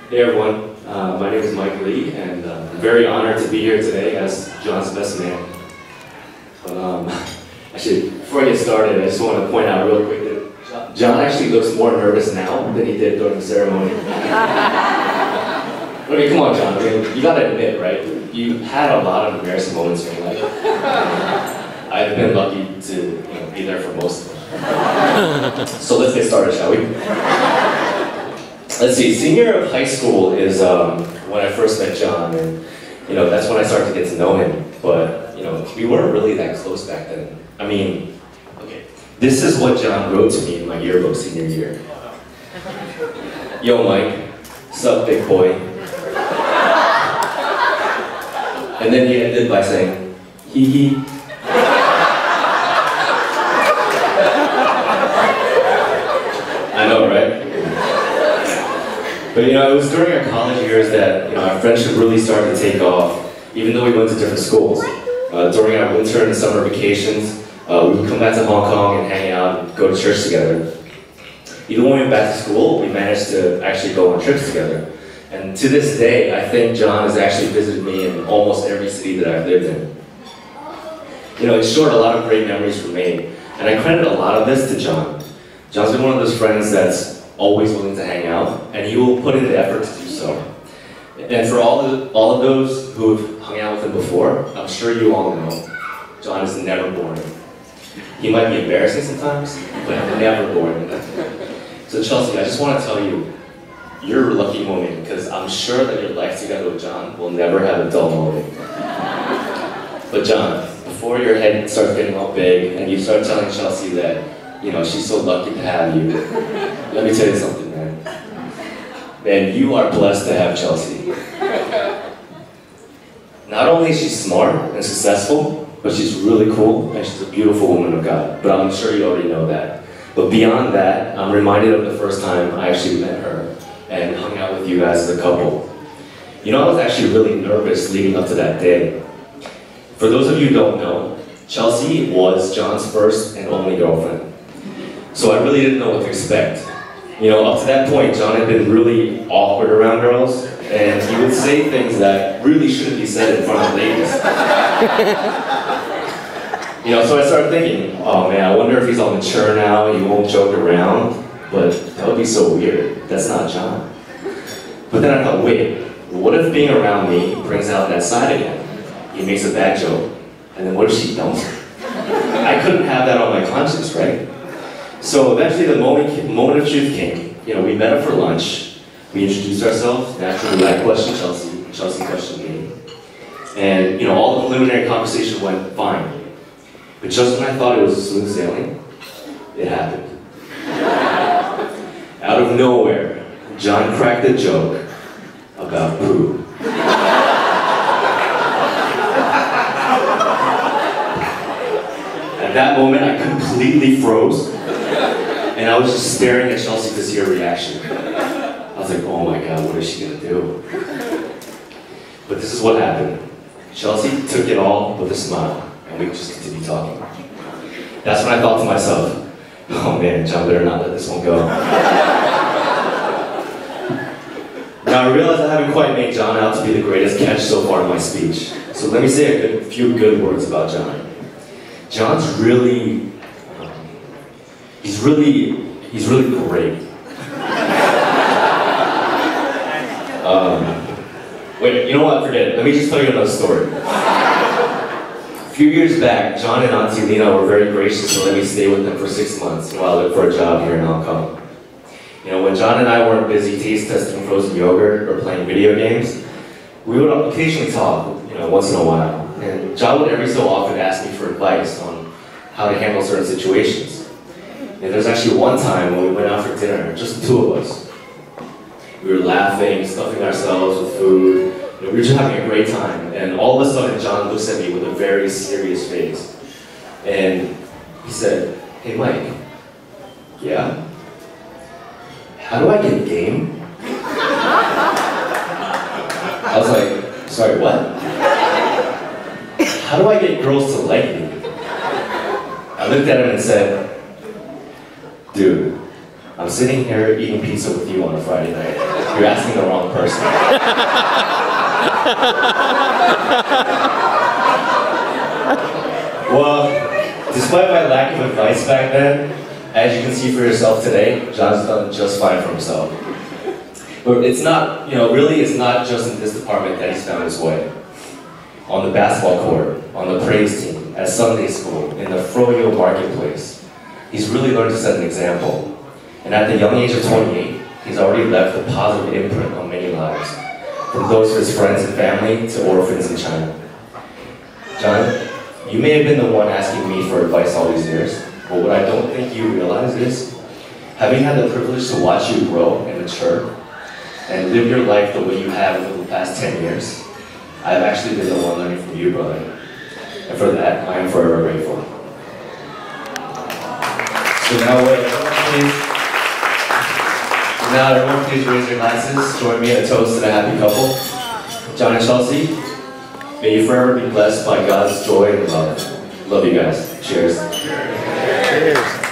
Hey everyone, my name is Mike Lee, and I'm very honored to be here today as John's best man. But actually, before I get started, I just want to point out real quick that John actually looks more nervous now than he did during the ceremony. I mean, come on, John. I mean, you gotta admit, right? You had a lot of embarrassing moments in your life. I've been lucky to be there for most of them. So let's get started, shall we? Let's see, senior year of high school is when I first met John, and that's when I started to get to know him. But we weren't really that close back then. I mean, okay, this is what John wrote to me in my yearbook senior year. Yo, Mike, sup, big boy. And then he ended by saying, hee hee. I know, right? But it was during our college years that our friendship really started to take off, even though we went to different schools. During our winter and summer vacations, we would come back to Hong Kong and hang out and go to church together. Even when we went back to school, we managed to actually go on trips together. And to this day, I think John has actually visited me in almost every city that I've lived in. In short, a lot of great memories were made. And I credit a lot of this to John. John's been one of those friends that's always willing to hang out, and he will put in the effort to do so. And for all of those who have hung out with him before, I'm sure you all know, John is never boring. He might be embarrassing sometimes, but never boring. So Chelsea, I just want to tell you, you're a lucky woman, because I'm sure that your life together with John will never have a dull moment. But John, before your head starts getting all big, and you start telling Chelsea that she's so lucky to have you, let me tell you something, man. Man, you are blessed to have Chelsea. Not only is she smart and successful, but she's really cool, and she's a beautiful woman of God. But I'm sure you already know that. But beyond that, I'm reminded of the first time I actually met her and hung out with you guys as a couple. I was actually really nervous leading up to that day. For those of you who don't know, Chelsea was John's first and only girlfriend. So I really didn't know what to expect. Up to that point, John had been really awkward around girls, and he would say things that really shouldn't be said in front of ladies. So I started thinking, oh man, I wonder if he's all mature now, he won't joke around, but that would be so weird. That's not John. But then I thought, wait, what if being around me brings out that side again? He makes a bad joke, and then what if she dumps him? I couldn't have that on my conscience, right? So eventually the moment of truth came. We met up for lunch, we introduced ourselves, naturally I questioned Chelsea, Chelsea questioned me. And all the preliminary conversation went fine. But just when I thought it was smooth sailing, it happened. Out of nowhere, John cracked a joke about poo. At that moment, I completely froze. And I was just staring at Chelsea to see her reaction. I was like, oh my God, what is she gonna do? But this is what happened. Chelsea took it all with a smile, and we just continued talking. That's when I thought to myself, oh man, John better not let this one go. Now I realize I haven't quite made John out to be the greatest catch so far in my speech. So let me say a few good words about John. John's really, he's really great. Wait, you know what, forget it. Let me just tell you another story. A few years back, John and Auntie Lena were very gracious to let me stay with them for 6 months while I looked for a job here in Hong Kong. When John and I weren't busy taste testing frozen yogurt or playing video games, we would occasionally talk, once in a while. And John would every so often ask me for advice on how to handle certain situations. And there's actually one time when we went out for dinner, just the two of us. We were laughing, stuffing ourselves with food. We were just having a great time. And all of a sudden, John looks at me with a very serious face. And he said, hey Mike, yeah? How do I get game? I was like, sorry, what? How do I get girls to like me? I looked at him and said, dude, I'm sitting here eating pizza with you on a Friday night. You're asking the wrong person. Well, despite my lack of advice back then, as you can see for yourself today, John's done just fine for himself. But it's not, really it's not just in this department that he's found his way. On the basketball court, on the praise team, at Sunday school, in the Froyo marketplace, he's really learned to set an example. And at the young age of 28, he's already left a positive imprint on many lives, from those of his friends and family to orphans in China. John, you may have been the one asking me for advice all these years, but what I don't think you realize is, having had the privilege to watch you grow and mature, and live your life the way you have over the past 10 years, I've actually been the one learning from you, brother. And for that, I am forever grateful. So now, everyone please raise your glasses. Join me in a toast to the happy couple. John and Chelsea, may you forever be blessed by God's joy and love. Love you guys. Cheers. Cheers.